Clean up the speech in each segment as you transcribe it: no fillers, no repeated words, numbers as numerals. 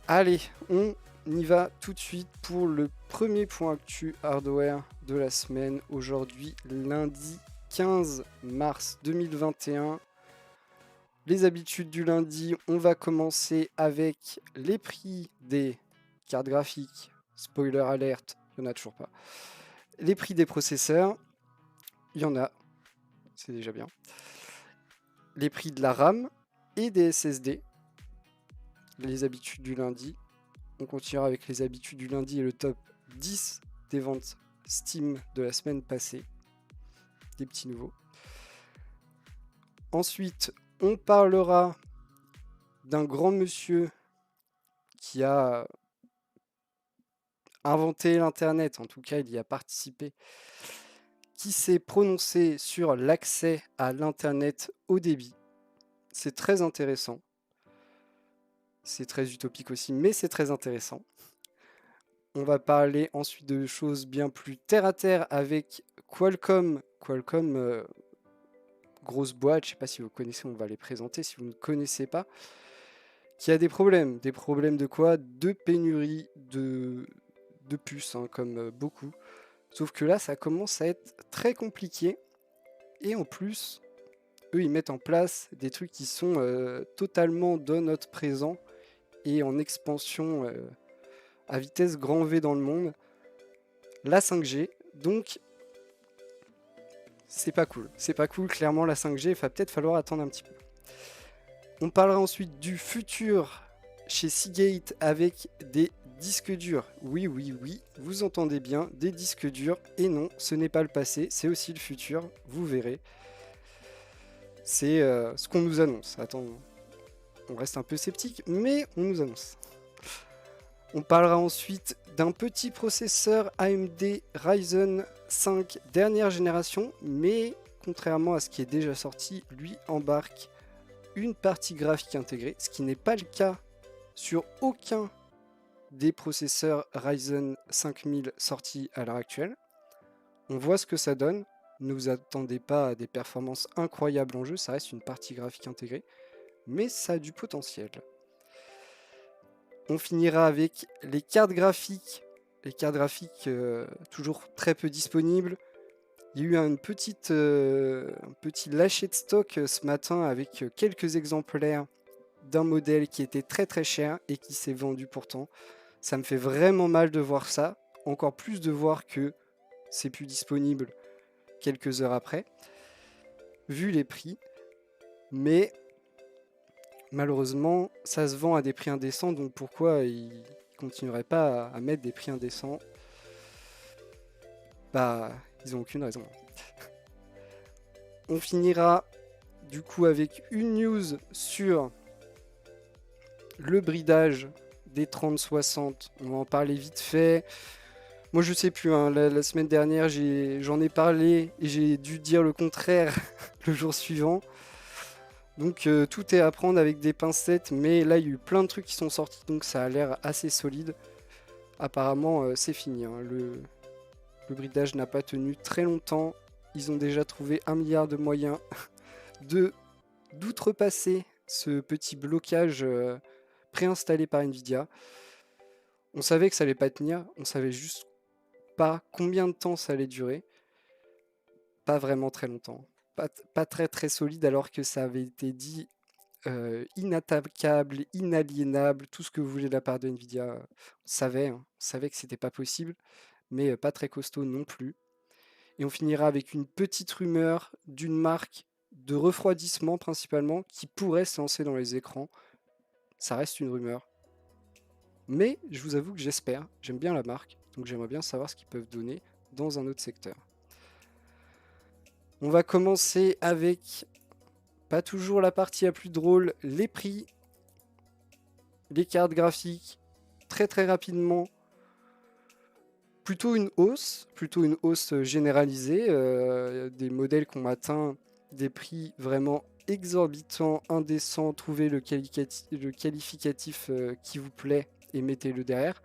Allez, on y va tout de suite pour le premier point actu hardware de la semaine. Aujourd'hui, lundi 15 mars 2021. Les habitudes du lundi, on va commencer avec les prix des cartes graphiques. Spoiler alert, il n'y en a toujours pas. Les prix des processeurs, il y en a, c'est déjà bien. Les prix de la RAM et des SSD. Les habitudes du lundi. On continuera avec les habitudes du lundi et le top 10 des ventes Steam de la semaine passée. Des petits nouveaux. Ensuite, on parlera d'un grand monsieur qui a inventé l'Internet, en tout cas il y a participé, qui s'est prononcé sur l'accès à l'Internet haut débit. C'est très intéressant. C'est très utopique aussi, mais c'est très intéressant. On va parler ensuite de choses bien plus terre à terre avec Qualcomm. Qualcomm, grosse boîte, je ne sais pas si vous connaissez, on va les présenter si vous ne connaissez pas, qui a des problèmes. Des problèmes de quoi? De pénurie de puces, hein, comme beaucoup. Sauf que là, ça commence à être très compliqué. Et en plus, eux, ils mettent en place des trucs qui sont totalement dans notre présent et en expansion à vitesse grand V dans le monde. La 5G, donc c'est pas cool. C'est pas cool, clairement, la 5G, il va peut-être falloir attendre un petit peu. On parlera ensuite du futur chez Seagate avec des disques durs. Oui, oui, oui, vous entendez bien, des disques durs. Et non, ce n'est pas le passé, c'est aussi le futur, vous verrez. C'est ce qu'on nous annonce. Attends, on reste un peu sceptique, mais on nous annonce. On parlera ensuite d'un petit processeur AMD Ryzen 5 dernière génération, mais contrairement à ce qui est déjà sorti, lui embarque une partie graphique intégrée, ce qui n'est pas le cas sur aucun des processeurs Ryzen 5000 sortis à l'heure actuelle. On voit ce que ça donne. Ne vous attendez pas à des performances incroyables en jeu, ça reste une partie graphique intégrée, mais ça a du potentiel. On finira avec les cartes graphiques. Les cartes graphiques toujours très peu disponibles. Il y a eu un petit lâcher de stock ce matin avec quelques exemplaires d'un modèle qui était très très cher et qui s'est vendu pourtant. Ça me fait vraiment mal de voir ça. Encore plus de voir que c'est plus disponible quelques heures après, vu les prix. Mais malheureusement, ça se vend à des prix indécents, donc pourquoi ils continueraient pas à mettre des prix indécents? Bah, ils n'ont aucune raison. On finira du coup avec une news sur le bridage des 3060. On va en parler vite fait. Moi je sais plus, hein, la semaine dernière j'en ai parlé et j'ai dû dire le contraire le jour suivant. Donc tout est à prendre avec des pincettes, mais là il y a eu plein de trucs qui sont sortis, donc ça a l'air assez solide. Apparemment c'est fini, hein. Le bridage n'a pas tenu très longtemps. Ils ont déjà trouvé 1 milliard de moyens d'outrepasser ce petit blocage préinstallé par Nvidia. On savait que ça allait pas tenir, on savait juste pas combien de temps ça allait durer. Pas vraiment très longtemps. Pas très très solide alors que ça avait été dit inattaquable, inaliénable, tout ce que vous voulez de la part de Nvidia. On savait que c'était pas possible, mais pas très costaud non plus. Et on finira avec une petite rumeur d'une marque de refroidissement principalement qui pourrait se lancer dans les écrans. Ça reste une rumeur. Mais je vous avoue que j'espère, j'aime bien la marque, donc j'aimerais bien savoir ce qu'ils peuvent donner dans un autre secteur. On va commencer avec, pas toujours la partie la plus drôle, les prix, les cartes graphiques, très très rapidement. Plutôt une hausse généralisée, des modèles qui ont atteint des prix vraiment exorbitants, indécents. Trouvez le qualificatif qui vous plaît et mettez-le derrière.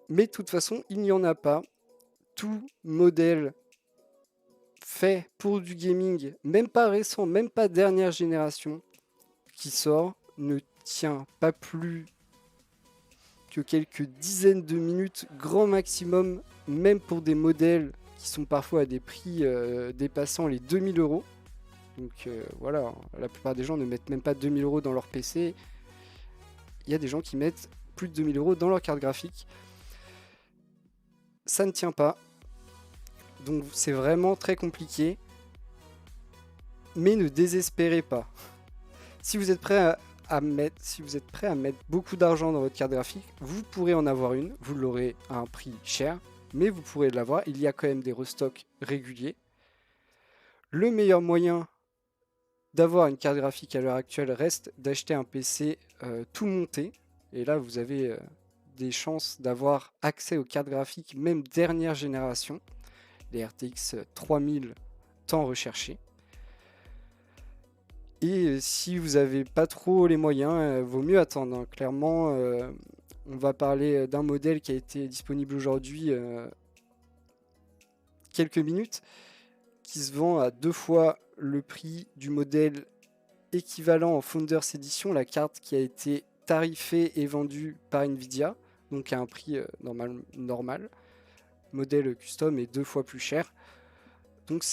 Mais de toute façon, il n'y en a pas. Tout modèle fait pour du gaming, même pas récent, même pas dernière génération, qui sort, ne tient pas plus que quelques dizaines de minutes, grand maximum, même pour des modèles qui sont parfois à des prix dépassant les 2000 euros. Donc voilà, la plupart des gens ne mettent même pas 2000 euros dans leur PC. Il y a des gens qui mettent plus de 2000 euros dans leur carte graphique. Ça ne tient pas. Donc c'est vraiment très compliqué. Mais ne désespérez pas. Si vous êtes prêt à mettre beaucoup d'argent dans votre carte graphique, vous pourrez en avoir une. Vous l'aurez à un prix cher, mais vous pourrez l'avoir. Il y a quand même des restocks réguliers. Le meilleur moyen d'avoir une carte graphique à l'heure actuelle reste d'acheter un PC tout monté. Et là, vous avez des chances d'avoir accès aux cartes graphiques, même dernière génération, les RTX 3000 tant recherchés. Et si vous n'avez pas trop les moyens, vaut mieux attendre, hein. Clairement, on va parler d'un modèle qui a été disponible aujourd'hui quelques minutes, qui se vend à 2 fois le prix du modèle équivalent en Founders Edition, la carte qui a été tarifée et vendue par Nvidia, donc à un prix normal. Modèle custom est 2 fois plus cher. Donc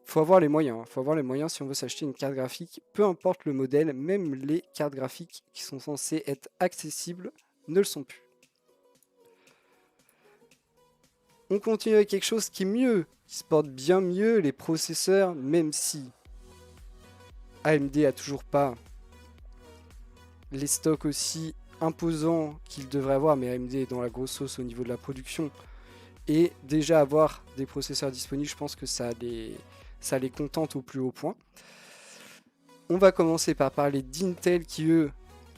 faut avoir les moyens. Faut avoir les moyens si on veut s'acheter une carte graphique, peu importe le modèle, même les cartes graphiques qui sont censées être accessibles ne le sont plus. On continue avec quelque chose qui est mieux, qui se porte bien mieux, les processeurs, même si AMD a toujours pas les stocks aussi imposants qu'il devrait avoir, mais AMD est dans la grosse sauce au niveau de la production. Et déjà avoir des processeurs disponibles, je pense que ça les contente au plus haut point. On va commencer par parler d'Intel qui, eux,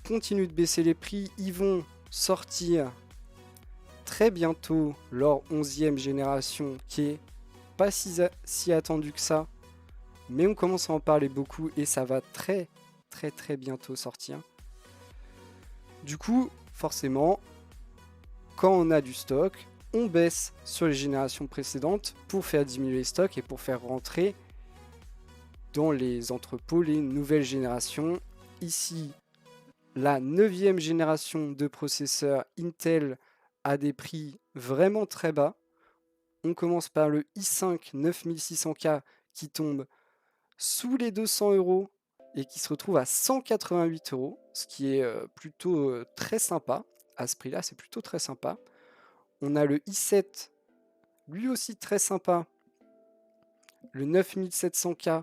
continuent de baisser les prix. Ils vont sortir très bientôt leur 11e génération qui est pas si attendue que ça. Mais on commence à en parler beaucoup et ça va très bientôt sortir. Du coup, forcément, quand on a du stock, on baisse sur les générations précédentes pour faire diminuer les stocks et pour faire rentrer dans les entrepôts les nouvelles générations. Ici, la 9e génération de processeurs Intel à des prix vraiment très bas. On commence par le i5 9600K qui tombe sous les 200 euros et qui se retrouve à 188 euros, ce qui est plutôt très sympa. À ce prix-là, c'est plutôt très sympa. On a le i7, lui aussi très sympa, le 9700K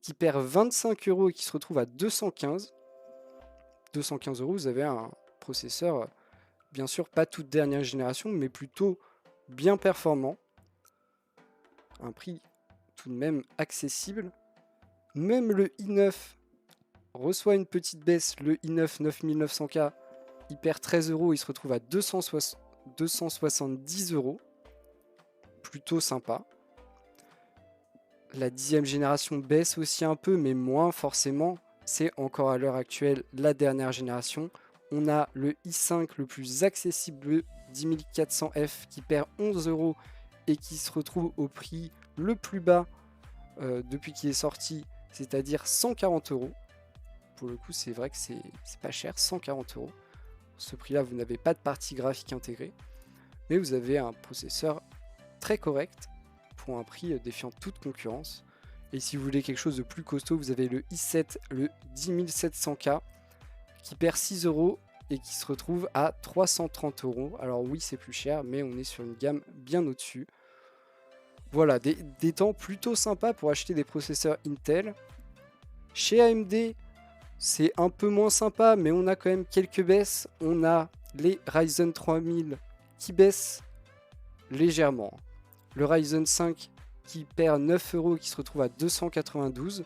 qui perd 25 euros et qui se retrouve à 215. 215 euros, vous avez un processeur, bien sûr pas toute dernière génération, mais plutôt bien performant. Un prix tout de même accessible. Même le i9 reçoit une petite baisse. Le i9 9900K, il perd 13 euros, il se retrouve à 270 euros. Plutôt sympa. La 10e génération baisse aussi un peu, mais moins forcément. C'est encore à l'heure actuelle la dernière génération. On a le i5 le plus accessible, le 10400F, qui perd 11 euros et qui se retrouve au prix le plus bas depuis qu'il est sorti, c'est-à-dire 140 euros. Pour le coup, c'est vrai que c'est pas cher, 140 euros. Ce prix-là, vous n'avez pas de partie graphique intégrée, mais vous avez un processeur très correct pour un prix défiant toute concurrence. Et si vous voulez quelque chose de plus costaud, vous avez le i7, le 10700K, qui perd 6 euros et qui se retrouve à 330 euros. Alors oui, c'est plus cher, mais on est sur une gamme bien au-dessus. Voilà, des temps plutôt sympas pour acheter des processeurs Intel. Chez AMD, c'est un peu moins sympa, mais on a quand même quelques baisses. On a les Ryzen 3000 qui baissent légèrement. Le Ryzen 5 qui perd 9 euros et qui se retrouve à 292.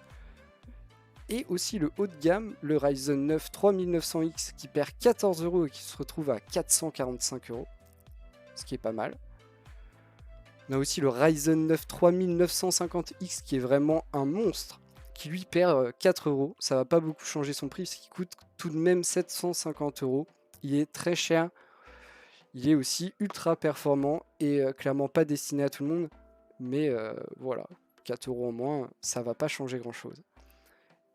Et aussi le haut de gamme, le Ryzen 9 3900X qui perd 14 euros et qui se retrouve à 445 euros. Ce qui est pas mal. On a aussi le Ryzen 9 3950X qui est vraiment un monstre, qui lui perd 4 euros. Ça va pas beaucoup changer son prix, parce qu'il coûte tout de même 750 euros. Il est très cher. Il est aussi ultra performant et clairement pas destiné à tout le monde. Mais voilà, 4 euros en moins, ça va pas changer grand chose.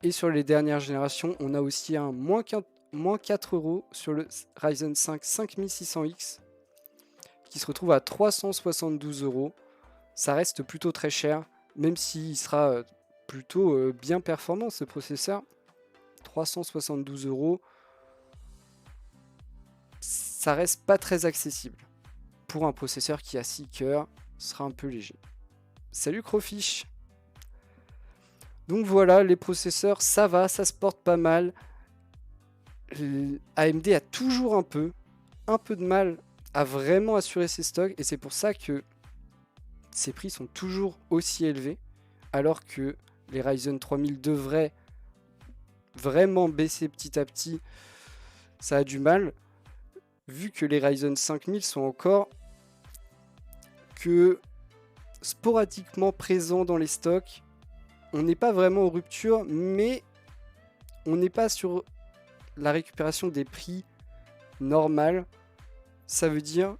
Et sur les dernières générations, on a aussi un moins 4 € sur le Ryzen 5 5600X qui se retrouve à 372 €. Ça reste plutôt très cher, même s'il sera plutôt bien performant ce processeur. 372 €, ça reste pas très accessible. Pour un processeur qui a 6 cœurs, sera un peu léger. Salut Crowfish. Donc voilà, les processeurs, ça va, ça se porte pas mal. AMD a toujours un peu de mal à vraiment assurer ses stocks, et c'est pour ça que ses prix sont toujours aussi élevés, alors que les Ryzen 3000 devraient vraiment baisser petit à petit. Ça a du mal, vu que les Ryzen 5000 sont encore que sporadiquement présents dans les stocks. On n'est pas vraiment en rupture, mais on n'est pas sur la récupération des prix normal. Ça veut dire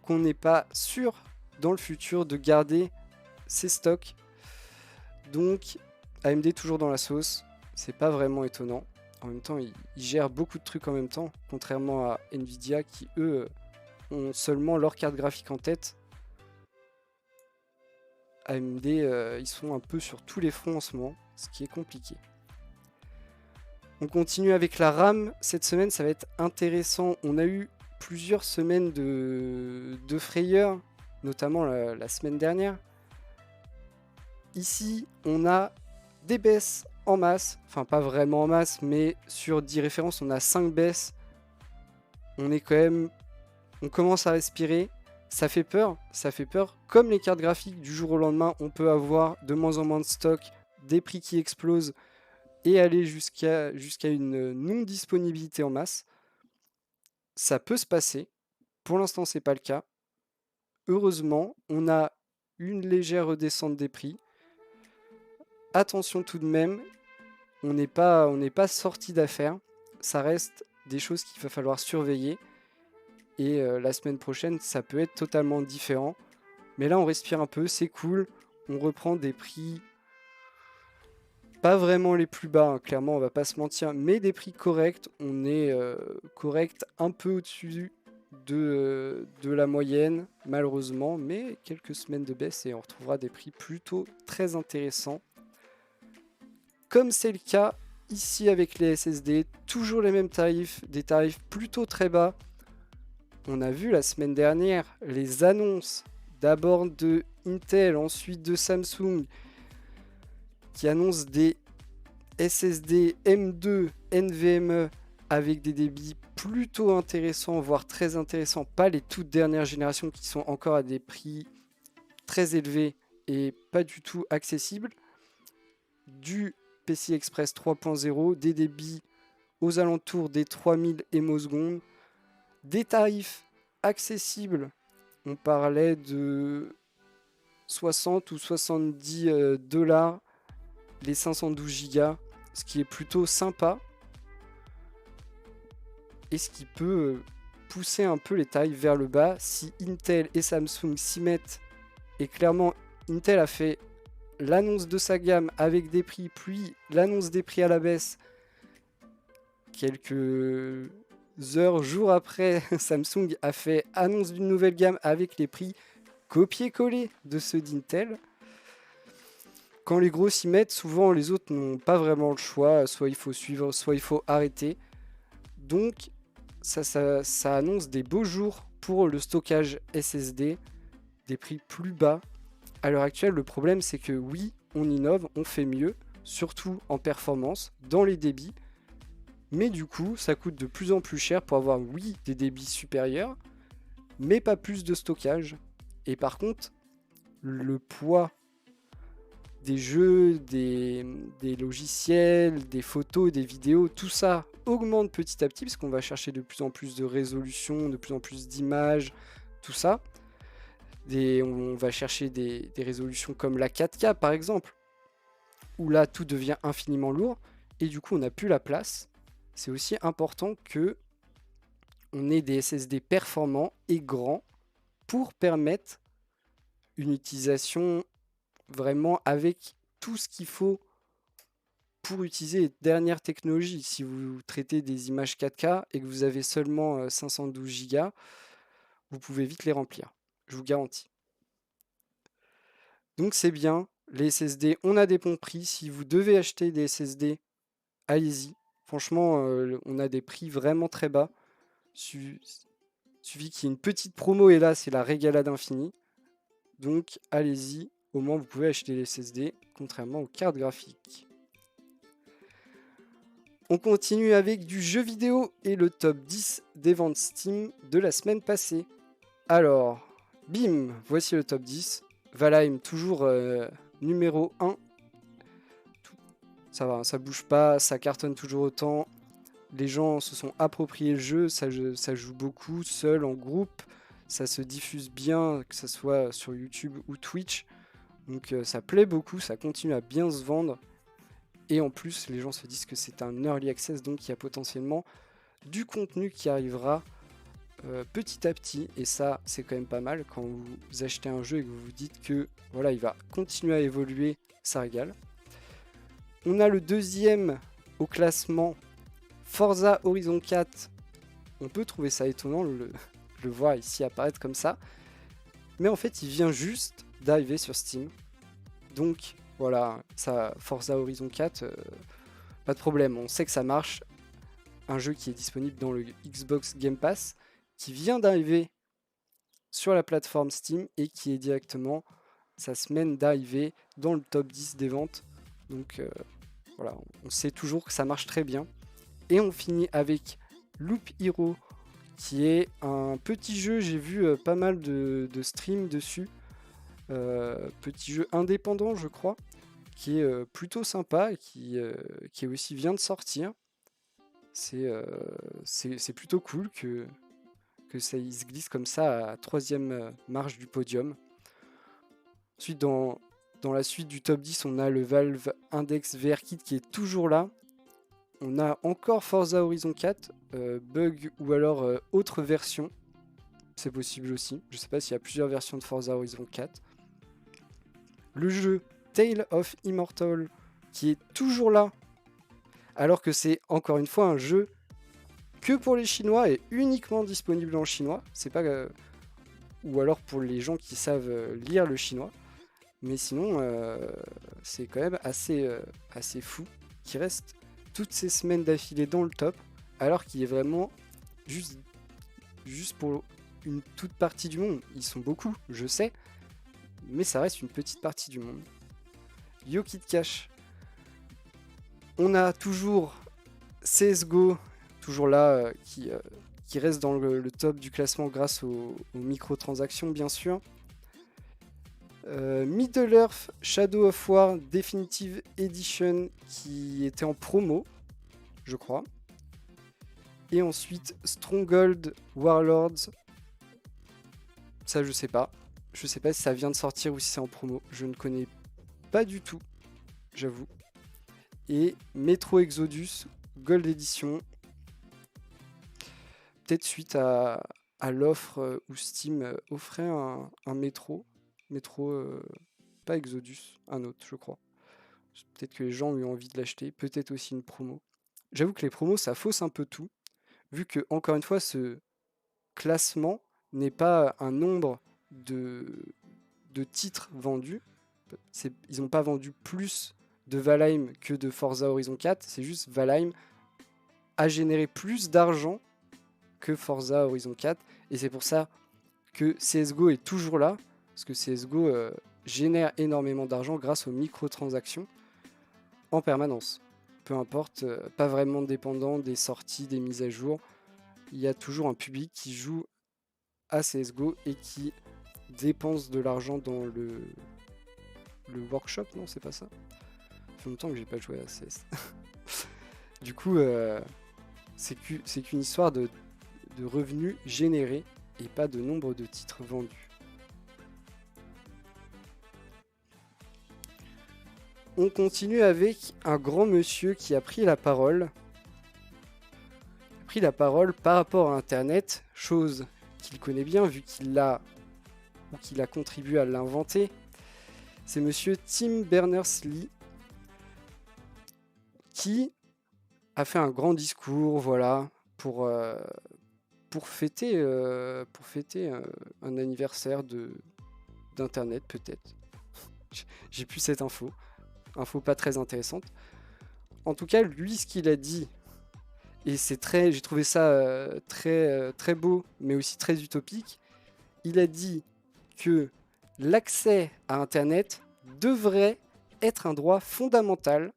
qu'on n'est pas sûr dans le futur de garder ces stocks. Donc AMD toujours dans la sauce, c'est pas vraiment étonnant. En même temps, ils gèrent beaucoup de trucs en même temps, contrairement à Nvidia qui eux ont seulement leur carte graphique en tête. AMD, ils sont un peu sur tous les fronts en ce moment, ce qui est compliqué. On continue avec la RAM. Cette semaine, ça va être intéressant. On a eu plusieurs semaines de frayeur, notamment la semaine dernière. Ici, on a des baisses en masse. Enfin, pas vraiment en masse, mais sur 10 références, on a 5 baisses. On commence à respirer. Ça fait peur. Comme les cartes graphiques, du jour au lendemain, on peut avoir de moins en moins de stock, des prix qui explosent et aller jusqu'à une non-disponibilité en masse. Ça peut se passer. Pour l'instant, c'est pas le cas. Heureusement, on a une légère redescente des prix. Attention tout de même, on n'est pas sorti d'affaire. Ça reste des choses qu'il va falloir surveiller. Et la semaine prochaine, ça peut être totalement différent. Mais là, on respire un peu, c'est cool. On reprend des prix pas vraiment les plus bas, hein, clairement, on va pas se mentir, mais des prix corrects. On est correct, un peu au-dessus de la moyenne, malheureusement, mais quelques semaines de baisse et on retrouvera des prix plutôt très intéressants. Comme c'est le cas ici avec les SSD, toujours les mêmes tarifs, des tarifs plutôt très bas. On a vu la semaine dernière les annonces d'abord de Intel, ensuite de Samsung, qui annoncent des SSD M2 NVMe avec des débits plutôt intéressants, voire très intéressants, pas les toutes dernières générations qui sont encore à des prix très élevés et pas du tout accessibles. Du PCI Express 3.0, des débits aux alentours des 3000 ms, des tarifs accessibles. On parlait de 60 ou 70 $, les 512 Go, ce qui est plutôt sympa et ce qui peut pousser un peu les tarifs vers le bas si Intel et Samsung s'y mettent. Et clairement, Intel a fait l'annonce de sa gamme avec des prix, puis l'annonce des prix à la baisse quelques heures, jours après. Samsung a fait annonce d'une nouvelle gamme avec les prix copier-coller de ceux d'Intel. Quand les gros s'y mettent, souvent les autres n'ont pas vraiment le choix, soit il faut suivre, soit il faut arrêter. Donc ça annonce des beaux jours pour le stockage SSD, des prix plus bas. À l'heure actuelle, le problème c'est que oui, on innove, on fait mieux, surtout en performance, dans les débits. Mais du coup, ça coûte de plus en plus cher pour avoir, oui, des débits supérieurs, mais pas plus de stockage. Et par contre, le poids des jeux, des logiciels, des photos, des vidéos, tout ça augmente petit à petit parce qu'on va chercher de plus en plus de résolution, de plus en plus d'images, tout ça. On va chercher des résolutions comme la 4K par exemple, où là tout devient infiniment lourd et du coup on n'a plus la place. C'est aussi important que on ait des SSD performants et grands pour permettre une utilisation vraiment avec tout ce qu'il faut pour utiliser les dernières technologies. Si vous traitez des images 4K et que vous avez seulement 512 Go, vous pouvez vite les remplir, je vous garantis. Donc c'est bien, les SSD, on a des bons prix. Si vous devez acheter des SSD, allez-y. Franchement, on a des prix vraiment très bas. Suffit qu'il y ait une petite promo et là, c'est la régalade infinie. Donc allez-y, au moins vous pouvez acheter les SSD, contrairement aux cartes graphiques. On continue avec du jeu vidéo et le top 10 des ventes Steam de la semaine passée. Alors, bim, voici le top 10. Valheim, toujours numéro 1. Ça va, ça bouge pas, ça cartonne toujours autant. Les gens se sont appropriés le jeu, ça joue beaucoup, seul, en groupe. Ça se diffuse bien, que ce soit sur YouTube ou Twitch. Donc ça plaît beaucoup, ça continue à bien se vendre. Et en plus, les gens se disent que c'est un early access, donc il y a potentiellement du contenu qui arrivera petit à petit. Et ça, c'est quand même pas mal quand vous achetez un jeu et que vous vous dites que voilà, il va continuer à évoluer, ça régale. On a le deuxième au classement, Forza Horizon 4. On peut trouver ça étonnant de le voir ici apparaître comme ça. Mais en fait, il vient juste d'arriver sur Steam. Donc voilà, ça, Forza Horizon 4, pas de problème, on sait que ça marche. Un jeu qui est disponible dans le Xbox Game Pass, qui vient d'arriver sur la plateforme Steam et qui est directement sa semaine d'arrivée dans le top 10 des ventes. Donc voilà, on sait toujours que ça marche très bien. Et on finit avec Loop Hero, qui est un petit jeu, j'ai vu pas mal de streams dessus. Petit jeu indépendant, je crois, qui est plutôt sympa et qui est aussi vient de sortir. C'est plutôt cool que ça il se glisse comme ça à 3e marche du podium. Ensuite, dans la suite du top 10, on a le Valve Index VR Kit qui est toujours là. On a encore Forza Horizon 4, bug ou alors autre version. C'est possible aussi. Je sais pas s'il y a plusieurs versions de Forza Horizon 4. Le jeu Tale of Immortal qui est toujours là. Alors que c'est encore une fois un jeu que pour les Chinois et uniquement disponible en chinois. C'est pas ou alors pour les gens qui savent lire le chinois. Mais sinon, c'est quand même assez fou qu'il reste toutes ces semaines d'affilée dans le top, alors qu'il est vraiment juste pour une toute partie du monde. Ils sont beaucoup, je sais, mais ça reste une petite partie du monde. Yo Kid Cash. On a toujours CSGO, toujours là, qui reste dans le top du classement grâce aux microtransactions, bien sûr. Middle-earth Shadow of War Definitive Edition qui était en promo, je crois. Et ensuite Stronghold Warlords. Ça, je sais pas. Je sais pas si ça vient de sortir ou si c'est en promo. Je ne connais pas du tout, j'avoue. Et Metro Exodus Gold Edition. Peut-être suite à l'offre où Steam offrait un Metro. Pas Exodus, un autre, je crois. Peut-être que les gens ont eu envie de l'acheter. Peut-être aussi une promo. J'avoue que les promos, ça fausse un peu tout. Vu que, encore une fois, ce classement n'est pas un nombre de titres vendus. Ils n'ont pas vendu plus de Valheim que de Forza Horizon 4. C'est juste Valheim a généré plus d'argent que Forza Horizon 4. Et c'est pour ça que CSGO est toujours là. Parce que CSGO génère énormément d'argent grâce aux microtransactions en permanence. Peu importe, pas vraiment dépendant des sorties, des mises à jour. Il y a toujours un public qui joue à CSGO et qui dépense de l'argent dans le workshop, non, c'est pas ça. Ça fait longtemps que j'ai pas joué à CS. Du coup, c'est qu'une histoire de revenus générés et pas de nombre de titres vendus. On continue avec un grand monsieur qui a pris la parole. Par rapport à Internet, chose qu'il connaît bien vu qu'il a contribué à l'inventer. C'est monsieur Tim Berners-Lee. qui a fait un grand discours, voilà, pour fêter un anniversaire d'Internet, peut-être. J'ai plus cette info pas très intéressante. En tout cas, lui, ce qu'il a dit, et j'ai trouvé ça très beau, mais aussi très utopique. Il a dit que l'accès à Internet devrait être un droit fondamental.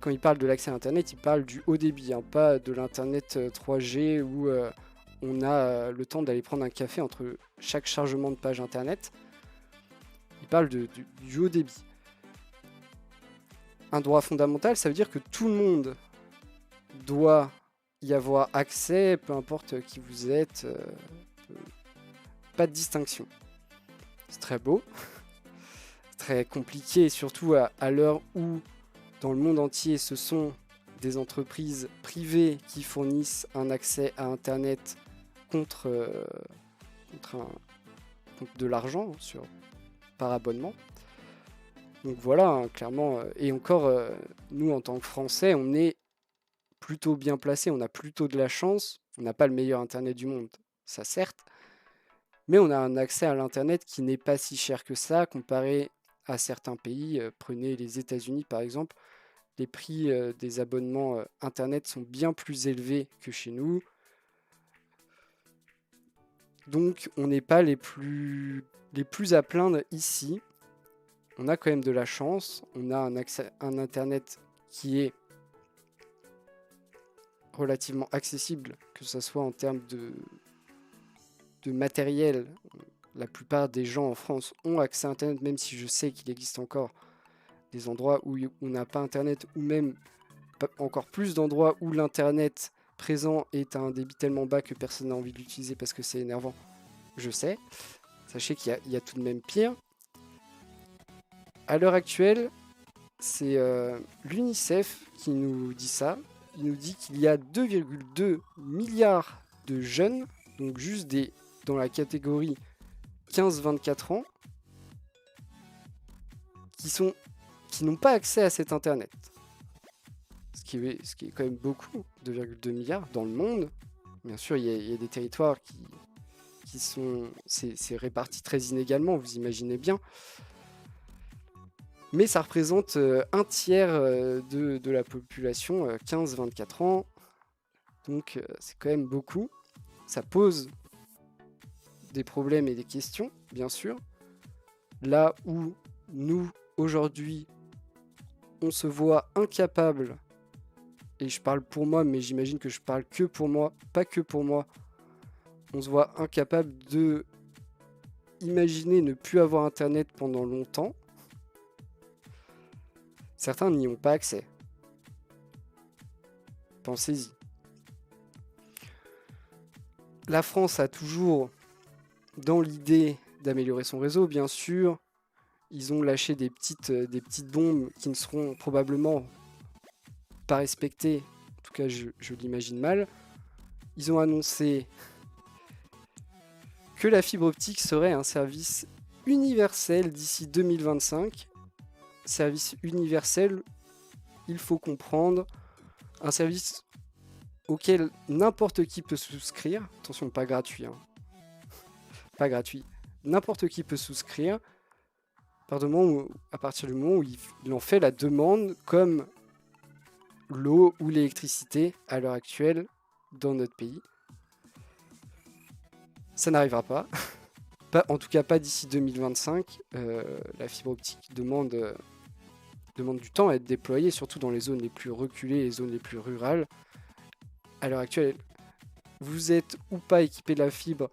Quand il parle de l'accès à Internet, il parle du haut débit, hein, pas de l'Internet 3G où on a le temps d'aller prendre un café entre chaque chargement de page Internet. Il parle du haut débit. Un droit fondamental, ça veut dire que tout le monde doit y avoir accès, peu importe qui vous êtes, pas de distinction. C'est très beau, très compliqué, surtout à l'heure où dans le monde entier ce sont des entreprises privées qui fournissent un accès à Internet contre de l'argent par abonnement. Donc voilà, hein, clairement, et encore, nous en tant que Français, on est plutôt bien placé, on a plutôt de la chance, on n'a pas le meilleur Internet du monde, ça certes, mais on a un accès à l'Internet qui n'est pas si cher que ça, comparé à certains pays. Prenez les États-Unis par exemple, les prix des abonnements Internet sont bien plus élevés que chez nous. Donc on n'est pas les plus à plaindre ici. On a quand même de la chance, on a un accès à un Internet qui est relativement accessible, que ce soit en termes de matériel. La plupart des gens en France ont accès à Internet, même si je sais qu'il existe encore des endroits où on n'a pas Internet, ou même encore plus d'endroits où l'Internet présent est à un débit tellement bas que personne n'a envie de l'utiliser parce que c'est énervant. Je sais. Sachez qu'il y a tout de même pire. À l'heure actuelle, c'est l'UNICEF qui nous dit ça. Il nous dit qu'il y a 2,2 milliards de jeunes, donc juste dans la catégorie 15-24 ans, qui n'ont pas accès à cet Internet. Ce qui est quand même beaucoup, 2,2 milliards dans le monde. Bien sûr, il y a des territoires qui sont... C'est réparti très inégalement, vous imaginez bien. Mais ça représente un tiers de la population, 15-24 ans. Donc c'est quand même beaucoup. Ça pose des problèmes et des questions, bien sûr. Là où nous, aujourd'hui, on se voit incapable, et je parle pour moi, mais j'imagine que je parle que pour moi, pas que pour moi, on se voit incapable de imaginer ne plus avoir Internet pendant longtemps. Certains n'y ont pas accès. Pensez-y. La France a toujours dans l'idée d'améliorer son réseau, bien sûr. Ils ont lâché des petites bombes qui ne seront probablement pas respectées. En tout cas, je l'imagine mal. Ils ont annoncé que la fibre optique serait un service universel d'ici 2025. Service universel, il faut comprendre, un service auquel n'importe qui peut souscrire. Attention, pas gratuit. Hein. Pas gratuit. N'importe qui peut souscrire à partir du moment où il en fait la demande, comme l'eau ou l'électricité à l'heure actuelle dans notre pays. Ça n'arrivera pas. En tout cas, pas d'ici 2025. La fibre optique demande du temps à être déployée, surtout dans les zones les plus reculées, les zones les plus rurales. À l'heure actuelle, vous êtes ou pas équipé de la fibre,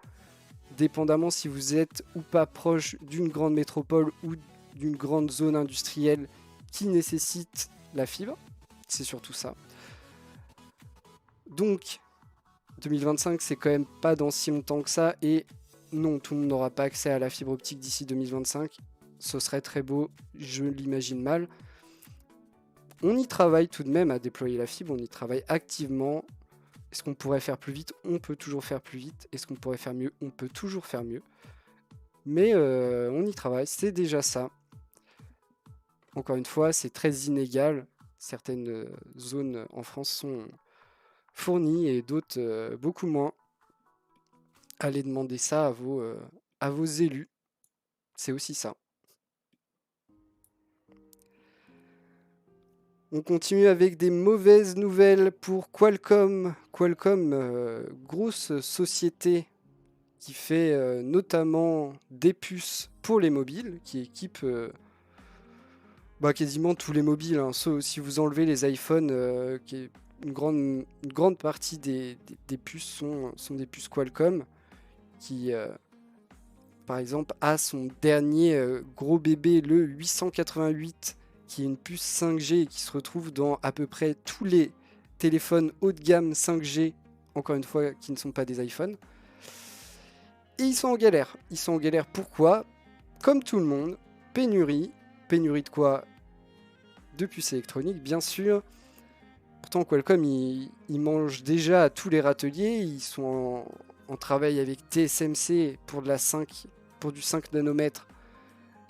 dépendamment si vous êtes ou pas proche d'une grande métropole ou d'une grande zone industrielle qui nécessite la fibre. C'est surtout ça. Donc, 2025, c'est quand même pas dans si longtemps que ça. Et non, tout le monde n'aura pas accès à la fibre optique d'ici 2025. Ce serait très beau, je l'imagine mal. On y travaille tout de même à déployer la fibre, on y travaille activement. Est-ce qu'on pourrait faire plus vite? On peut toujours faire plus vite. Est-ce qu'on pourrait faire mieux? On peut toujours faire mieux. Mais on y travaille, c'est déjà ça. Encore une fois, c'est très inégal. Certaines zones en France sont fournies et d'autres beaucoup moins. Allez demander ça à vos élus. C'est aussi ça. On continue avec des mauvaises nouvelles pour Qualcomm. Qualcomm, grosse société qui fait notamment des puces pour les mobiles, qui équipe quasiment tous les mobiles, hein. Si vous enlevez les iPhones, une grande partie des puces sont des puces Qualcomm, qui, par exemple, a son dernier gros bébé, le 888, qui est une puce 5G et qui se retrouve dans à peu près tous les téléphones haut de gamme 5G, encore une fois, qui ne sont pas des iPhones. Et ils sont en galère. Ils sont en galère pourquoi? Comme tout le monde, pénurie. Pénurie de quoi? De puces électroniques, bien sûr. Pourtant, Qualcomm, ils mangent déjà à tous les râteliers. Ils sont en travail avec TSMC pour du 5 nanomètres.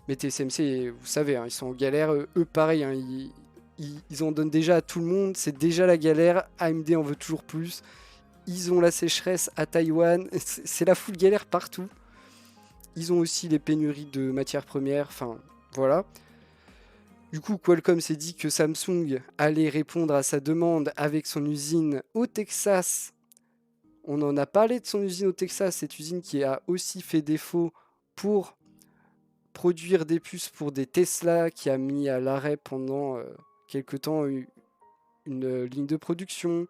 Mais TSMC, vous savez, hein, ils sont en galère. Eux, pareil, hein, ils en donnent déjà à tout le monde. C'est déjà la galère. AMD en veut toujours plus. Ils ont la sécheresse à Taïwan. C'est la full galère partout. Ils ont aussi les pénuries de matières premières. Enfin, voilà. Du coup, Qualcomm s'est dit que Samsung allait répondre à sa demande avec son usine au Texas. On en a parlé de son usine au Texas, cette usine qui a aussi fait défaut pour produire des puces pour des Tesla, qui a mis à l'arrêt pendant quelques temps une ligne de production.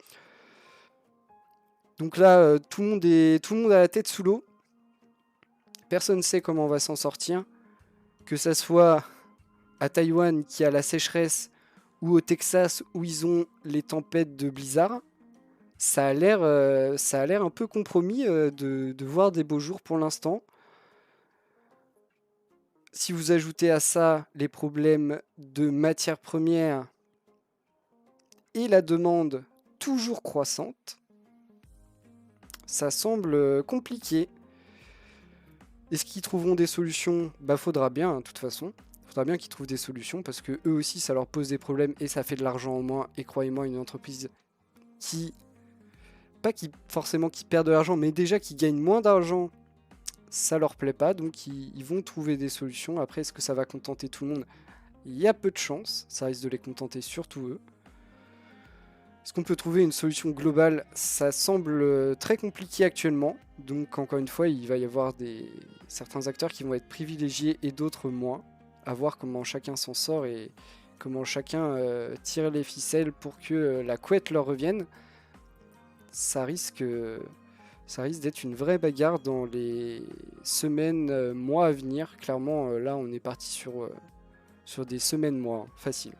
Donc là, tout le monde a la tête sous l'eau. Personne ne sait comment on va s'en sortir. Que ça soit à Taïwan qui a la sécheresse ou au Texas où ils ont les tempêtes de blizzard, ça a l'air un peu compromis de voir des beaux jours pour l'instant. Si vous ajoutez à ça les problèmes de matières premières et la demande toujours croissante, ça semble compliqué. Est-ce qu'ils trouveront des solutions? Faudra bien, hein, de toute façon. Faudra bien qu'ils trouvent des solutions parce que eux aussi, ça leur pose des problèmes et ça fait de l'argent en moins. Et croyez-moi, une entreprise pas qui forcément qui perd de l'argent, mais déjà qui gagne moins d'argent, ça leur plaît pas. Donc ils vont trouver des solutions. Après, est-ce que ça va contenter tout le monde? Il y a peu de chance. Ça risque de les contenter surtout eux. Est-ce qu'on peut trouver une solution globale? Ça semble très compliqué actuellement. Donc encore une fois, il va y avoir certains acteurs qui vont être privilégiés et d'autres moins. À voir comment chacun s'en sort et comment chacun tire les ficelles pour que la couette leur revienne. Ça risque d'être une vraie bagarre dans les semaines, mois à venir. Clairement, là, on est parti sur des semaines, mois, facile.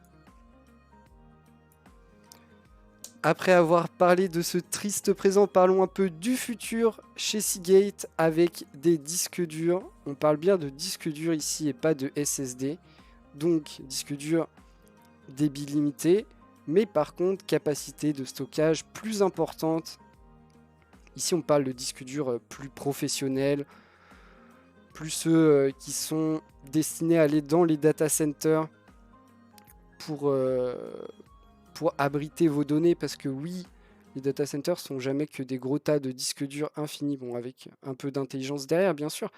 Après avoir parlé de ce triste présent, parlons un peu du futur chez Seagate avec des disques durs. On parle bien de disques durs ici et pas de SSD. Donc, disque dur débit limité, mais par contre, capacité de stockage plus importante. Ici, on parle de disques durs plus professionnels, plus ceux qui sont destinés à aller dans les data centers pour abriter vos données, parce que oui, les data centers sont jamais que des gros tas de disques durs infinis, bon, avec un peu d'intelligence derrière, bien sûr,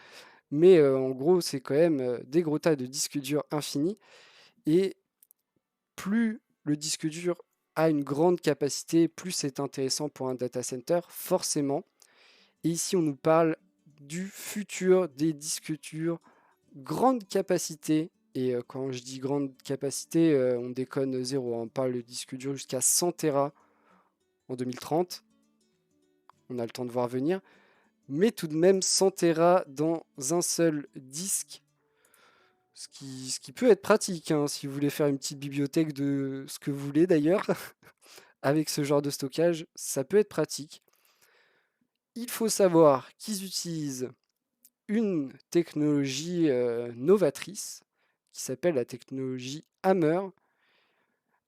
mais en gros, c'est quand même des gros tas de disques durs infinis, et plus le disque dur a une grande capacité, plus c'est intéressant pour un data center, forcément. Et ici, on nous parle du futur des disques durs grande capacité. Et quand je dis grande capacité, on déconne zéro. On parle de disque dur jusqu'à 100 Tera en 2030. On a le temps de voir venir. Mais tout de même 100 Tera dans un seul disque. Ce qui peut être pratique, hein, si vous voulez faire une petite bibliothèque de ce que vous voulez d'ailleurs. Avec ce genre de stockage, ça peut être pratique. Il faut savoir qu'ils utilisent une technologie novatrice qui s'appelle la technologie Hammer.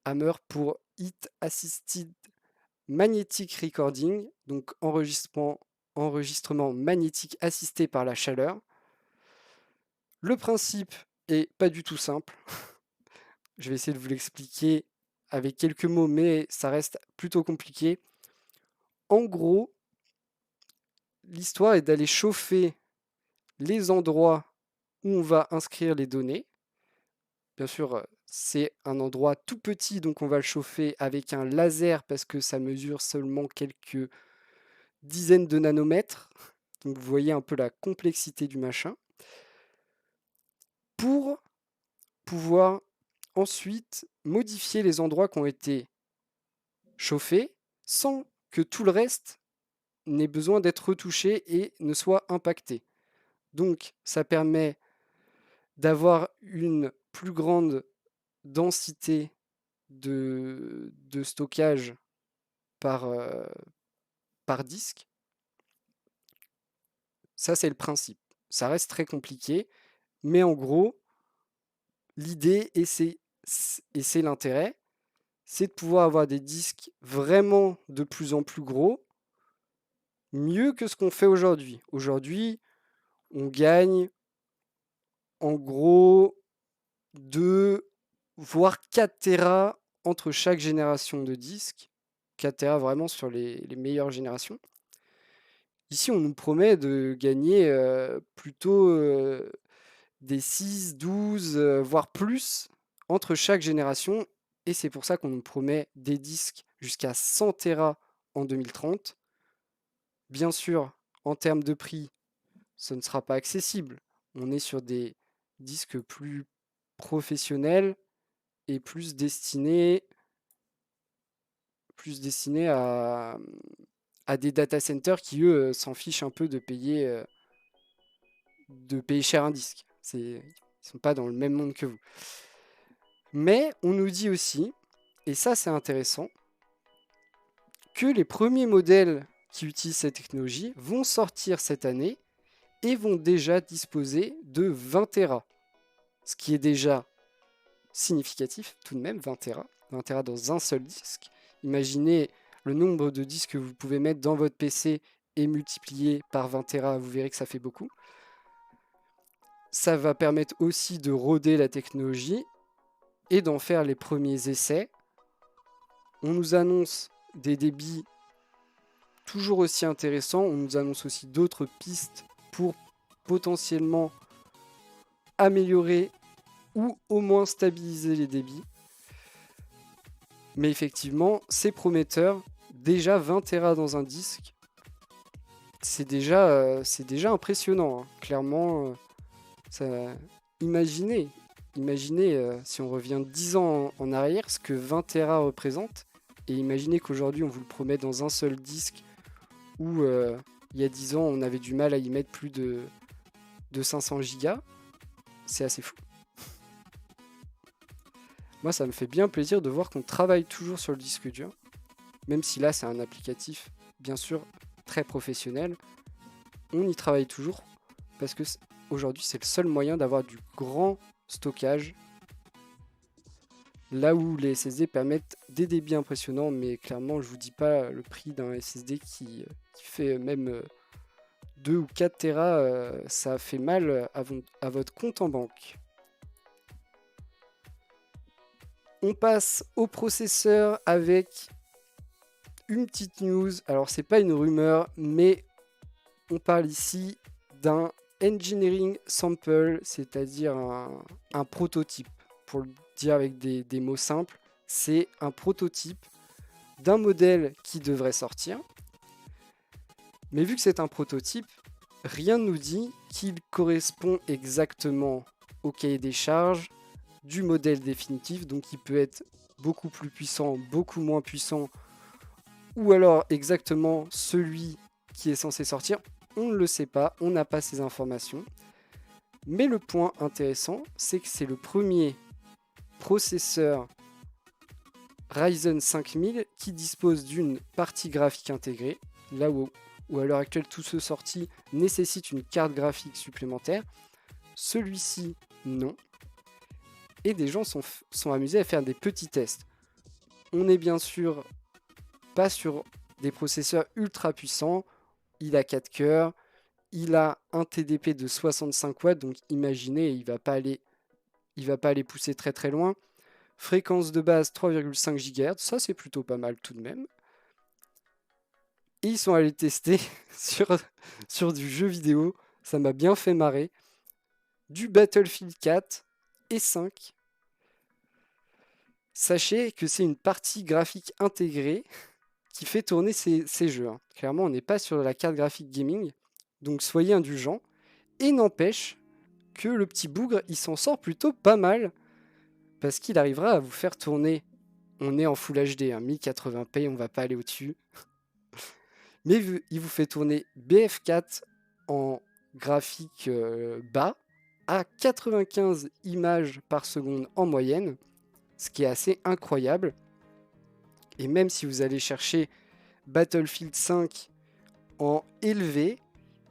Hammer pour Heat Assisted Magnetic Recording, donc enregistrement magnétique assisté par la chaleur. Le principe est pas du tout simple. Je vais essayer de vous l'expliquer avec quelques mots, mais ça reste plutôt compliqué. En gros, l'histoire est d'aller chauffer les endroits où on va inscrire les données. Bien sûr, c'est un endroit tout petit, donc on va le chauffer avec un laser parce que ça mesure seulement quelques dizaines de nanomètres. Donc vous voyez un peu la complexité du machin. Pour pouvoir ensuite modifier les endroits qui ont été chauffés sans que tout le reste n'ait besoin d'être retouché et ne soit impacté. Donc ça permet d'avoir une plus grande densité de stockage par disque. Ça, c'est le principe. Ça reste très compliqué, mais en gros, l'idée, et c'est l'intérêt, c'est de pouvoir avoir des disques vraiment de plus en plus gros, mieux que ce qu'on fait aujourd'hui. Aujourd'hui, on gagne en gros 2 voire 4 Tera entre chaque génération de disques. 4 Tera vraiment sur les meilleures générations. Ici, on nous promet de gagner plutôt des 6, 12, voire plus entre chaque génération. Et c'est pour ça qu'on nous promet des disques jusqu'à 100 Tera en 2030. Bien sûr, en termes de prix, ce ne sera pas accessible. On est sur des disques plus professionnels et plus destinés à des data centers qui, eux, s'en fichent un peu de payer cher un disque. Ils ne sont pas dans le même monde que vous. Mais on nous dit aussi, et ça c'est intéressant, que les premiers modèles qui utilisent cette technologie vont sortir cette année et vont déjà disposer de 20 Tera. Ce qui est déjà significatif, tout de même, 20 Tera. 20 Tera dans un seul disque. Imaginez le nombre de disques que vous pouvez mettre dans votre PC et multiplier par 20 Tera, vous verrez que ça fait beaucoup. Ça va permettre aussi de roder la technologie et d'en faire les premiers essais. On nous annonce des débits toujours aussi intéressants. On nous annonce aussi d'autres pistes pour potentiellement améliorer ou au moins stabiliser les débits. Mais effectivement, c'est prometteur. Déjà 20 Tera dans un disque, c'est déjà impressionnant. Hein. Clairement, imaginez si on revient 10 ans en arrière, ce que 20 Tera représente. Et imaginez qu'aujourd'hui, on vous le promet dans un seul disque où il y a 10 ans, on avait du mal à y mettre plus de 500 gigas. C'est assez fou. Moi, ça me fait bien plaisir de voir qu'on travaille toujours sur le disque dur, même si là, c'est un applicatif, bien sûr, très professionnel. On y travaille toujours, parce que aujourd'hui, c'est le seul moyen d'avoir du grand stockage, là où les SSD permettent des débits impressionnants, mais clairement, je vous dis pas le prix d'un SSD qui fait même 2 ou 4 Tera, ça fait mal à votre compte en banque. On passe au processeur avec une petite news. Alors, c'est pas une rumeur, mais on parle ici d'un engineering sample, c'est-à-dire un prototype. Pour le dire avec des mots simples, c'est un prototype d'un modèle qui devrait sortir. Mais vu que c'est un prototype, rien ne nous dit qu'il correspond exactement au cahier des charges du modèle définitif, donc il peut être beaucoup plus puissant, beaucoup moins puissant, ou alors exactement celui qui est censé sortir. On ne le sait pas, on n'a pas ces informations. Mais le point intéressant, c'est que c'est le premier processeur Ryzen 5000 qui dispose d'une partie graphique intégrée, là où à l'heure actuelle tous ceux sortis nécessitent une carte graphique supplémentaire. Celui-ci, non. Et des gens sont amusés à faire des petits tests. On n'est bien sûr pas sur des processeurs ultra puissants. Il a 4 cœurs, il a un TDP de 65 watts, donc imaginez, il va pas aller pousser très très loin. Fréquence de base 3,5 GHz, ça c'est plutôt pas mal tout de même. Et ils sont allés tester sur du jeu vidéo, ça m'a bien fait marrer, du Battlefield 4 et 5. Sachez que c'est une partie graphique intégrée qui fait tourner ces jeux, hein. Clairement, on n'est pas sur la carte graphique gaming, donc soyez indulgents. Et n'empêche que le petit bougre, il s'en sort plutôt pas mal, parce qu'il arrivera à vous faire tourner. On est en Full HD, hein, 1080p, on va pas aller au-dessus. Mais il vous fait tourner BF4 en graphique bas à 95 images par seconde en moyenne, ce qui est assez incroyable. Et même si vous allez chercher Battlefield 5 en élevé,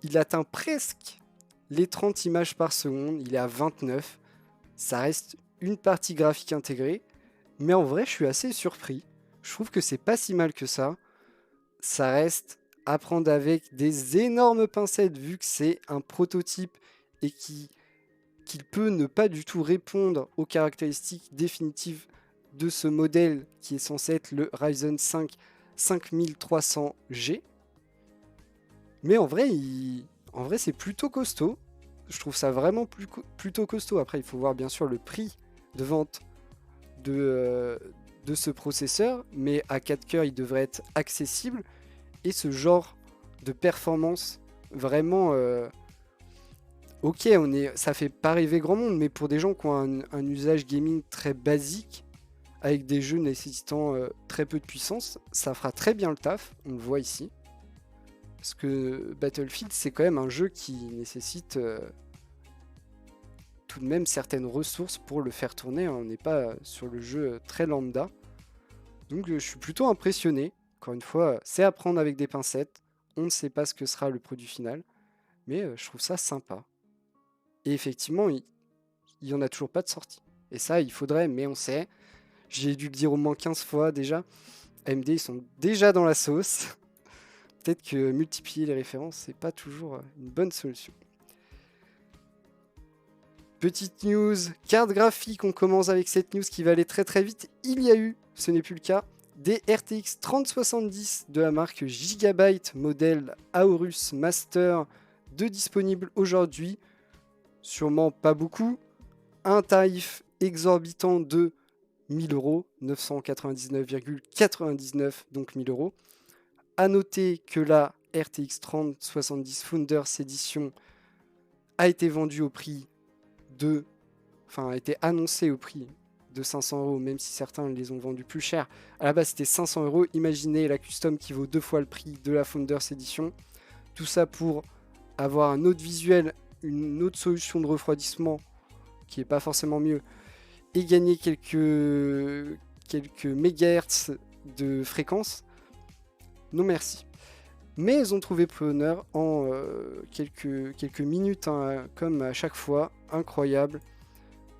il atteint presque les 30 images par seconde, il est à 29. Ça reste une partie graphique intégrée, mais en vrai, je suis assez surpris. Je trouve que c'est pas si mal que ça. Ça reste à prendre avec des énormes pincettes, vu que c'est un prototype et qu'il peut ne pas du tout répondre aux caractéristiques définitives de ce modèle qui est censé être le Ryzen 5 5300G. Mais en vrai, c'est plutôt costaud. Je trouve ça vraiment plutôt costaud. Après, il faut voir bien sûr le prix de vente de ce processeur, mais à 4 cœurs, il devrait être accessible. Et ce genre de performance, vraiment, ok, ça fait pas rêver grand monde, mais pour des gens qui ont un usage gaming très basique, avec des jeux nécessitant très peu de puissance, ça fera très bien le taf, on le voit ici. Parce que Battlefield, c'est quand même un jeu qui nécessite tout de même certaines ressources pour le faire tourner, hein. On n'est pas sur le jeu très lambda. Donc je suis plutôt impressionné. Encore une fois, c'est à prendre avec des pincettes. On ne sait pas ce que sera le produit final. Mais je trouve ça sympa. Et effectivement, il n'y en a toujours pas de sortie. Et ça, il faudrait, mais on sait. J'ai dû le dire au moins 15 fois déjà. AMD, ils sont déjà dans la sauce. Peut-être que multiplier les références, c'est pas toujours une bonne solution. Petite news, carte graphique, on commence avec cette news qui va aller très très vite. Il y a eu, ce n'est plus le cas, des RTX 3070 de la marque Gigabyte, modèle Aorus Master, de disponibles aujourd'hui. Sûrement pas beaucoup. Un tarif exorbitant de 1000 euros, 999,99, donc 1000 euros. A noter que la RTX 3070 Founders Edition a été vendue au prix a été annoncée au prix de 500 euros, même si certains les ont vendus plus cher. À la base, c'était 500 euros. Imaginez la custom qui vaut 2 fois le prix de la Founders Edition. Tout ça pour avoir un autre visuel, une autre solution de refroidissement qui n'est pas forcément mieux, et gagner quelques mégahertz de fréquence. Non merci. Mais elles ont trouvé preneur en quelques minutes, hein, comme à chaque fois. Incroyable.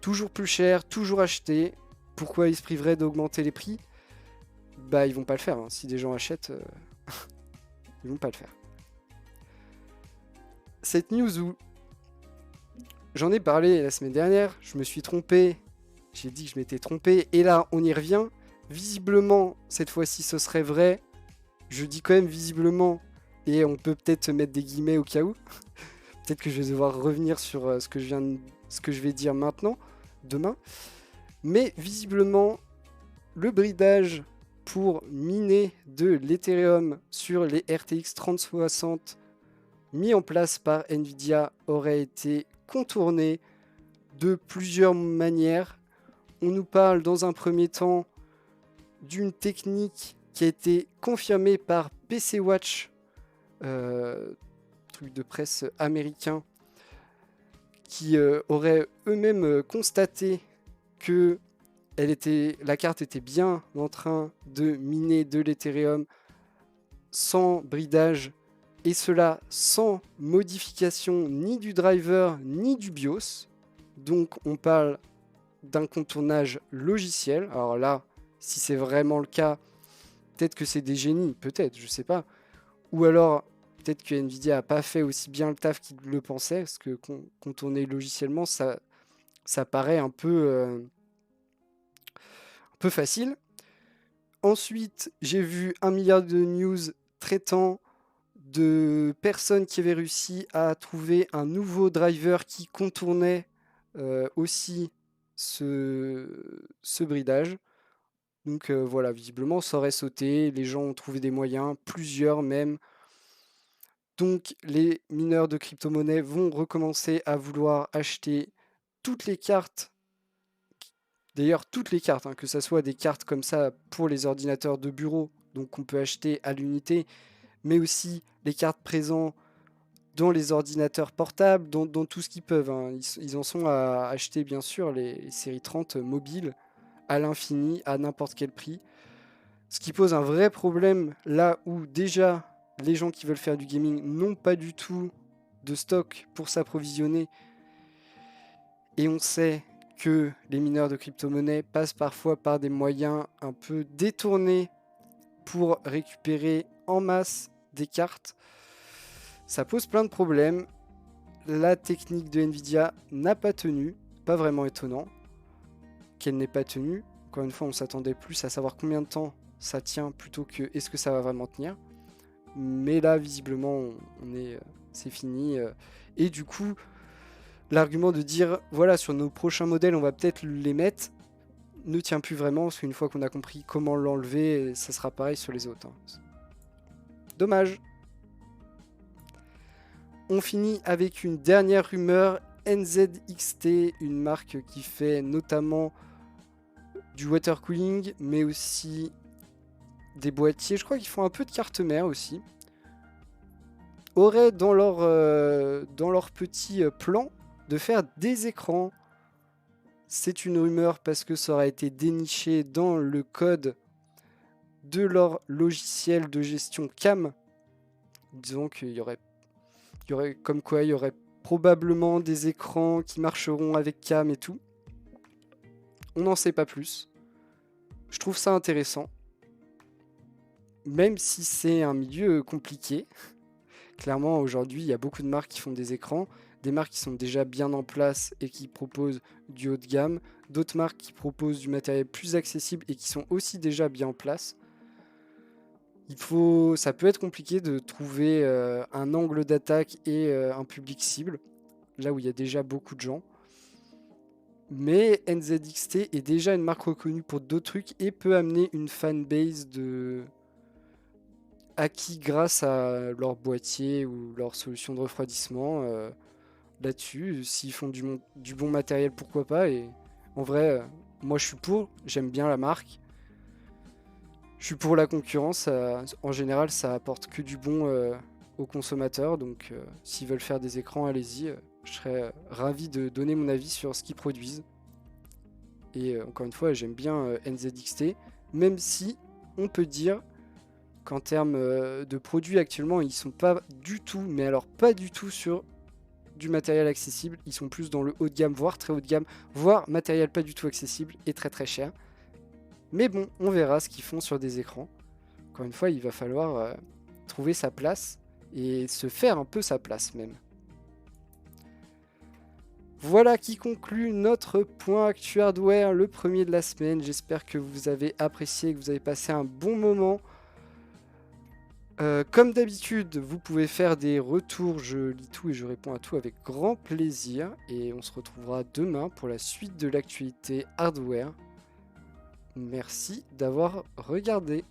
Toujours plus cher, toujours acheté. Pourquoi ils se priveraient d'augmenter les prix? Bah ils vont pas le faire, hein. Si des gens achètent, ils vont pas le faire. Cette news où j'en ai parlé la semaine dernière, je me suis trompé. J'ai dit que je m'étais trompé. Et là, on y revient. Visiblement, cette fois-ci, ce serait vrai. Je dis quand même visiblement. Et on peut peut-être mettre des guillemets au cas où. Peut-être que je vais devoir revenir sur ce que je vais dire maintenant, demain. Mais visiblement, le bridage pour miner de l'Ethereum sur les RTX 3060 mis en place par Nvidia aurait été contourné de plusieurs manières. On nous parle dans un premier temps d'une technique qui a été confirmée par PC Watch, truc de presse américain, qui auraient eux-mêmes constaté que la carte était bien en train de miner de l'Ethereum sans bridage, et cela sans modification ni du driver ni du BIOS. Donc on parle d'un contournage logiciel. Alors là, si c'est vraiment le cas, peut-être que c'est des génies, peut-être, je sais pas. Ou alors, peut-être que Nvidia n'a pas fait aussi bien le taf qu'il le pensait, parce que contourner logiciellement, ça paraît un peu peu facile. Ensuite, j'ai vu 1 milliard de news traitant de personnes qui avaient réussi à trouver un nouveau driver qui contournait aussi ce bridage. Donc voilà, visiblement ça aurait sauté, les gens ont trouvé des moyens, plusieurs même. Donc les mineurs de crypto-monnaies vont recommencer à vouloir acheter toutes les cartes. D'ailleurs, toutes les cartes, hein, que ce soit des cartes comme ça pour les ordinateurs de bureau, donc on peut acheter à l'unité, mais aussi les cartes présentes dans les ordinateurs portables, dans tout ce qu'ils peuvent. Hein. Ils en sont à acheter, bien sûr, les séries 30 mobiles à l'infini, à n'importe quel prix. Ce qui pose un vrai problème là où déjà les gens qui veulent faire du gaming n'ont pas du tout de stock pour s'approvisionner. Et on sait que les mineurs de crypto-monnaies passent parfois par des moyens un peu détournés pour récupérer en masse des cartes. Ça pose plein de problèmes. La technique de Nvidia n'a pas tenu, pas vraiment étonnant qu'elle n'ait pas tenu. Encore une fois, on s'attendait plus à savoir combien de temps ça tient plutôt que est-ce que ça va vraiment tenir. Mais là, visiblement, c'est fini. Et du coup, l'argument de dire, voilà, sur nos prochains modèles, on va peut-être les mettre, ne tient plus vraiment, parce qu'une fois qu'on a compris comment l'enlever, ça sera pareil sur les autres. Hein. Dommage. On finit avec une dernière rumeur, NZXT, une marque qui fait notamment du water cooling, mais aussi des boîtiers. Je crois qu'ils font un peu de carte mère aussi. Auraient dans leur petit plan de faire des écrans. C'est une rumeur parce que ça aurait été déniché dans le code de leur logiciel de gestion CAM. Disons qu'il y aurait comme quoi il y aurait probablement des écrans qui marcheront avec CAM et tout. On n'en sait pas plus. Je trouve ça intéressant. Même si c'est un milieu compliqué. Clairement, aujourd'hui, il y a beaucoup de marques qui font des écrans. Des marques qui sont déjà bien en place et qui proposent du haut de gamme. D'autres marques qui proposent du matériel plus accessible et qui sont aussi déjà bien en place. Ça peut être compliqué de trouver un angle d'attaque et un public cible, là où il y a déjà beaucoup de gens. Mais NZXT est déjà une marque reconnue pour d'autres trucs et peut amener une fanbase acquis grâce à leur boîtier ou leur solution de refroidissement. Là-dessus, s'ils font du bon matériel, pourquoi pas. Et en vrai, moi je suis pour, j'aime bien la marque. Je suis pour la concurrence, en général ça apporte que du bon aux consommateurs, donc s'ils veulent faire des écrans, allez-y, je serais ravi de donner mon avis sur ce qu'ils produisent. Et encore une fois, j'aime bien NZXT, même si on peut dire qu'en termes de produits actuellement, ils sont pas du tout, mais alors pas du tout sur du matériel accessible, ils sont plus dans le haut de gamme, voire très haut de gamme, voire matériel pas du tout accessible et très très cher. Mais bon, on verra ce qu'ils font sur des écrans. Encore une fois, il va falloir trouver sa place et se faire un peu sa place même. Voilà qui conclut notre point Actu Hardware, le premier de la semaine. J'espère que vous avez apprécié, que vous avez passé un bon moment. Comme d'habitude, vous pouvez faire des retours, je lis tout et je réponds à tout avec grand plaisir. Et on se retrouvera demain pour la suite de l'actualité hardware. Merci d'avoir regardé.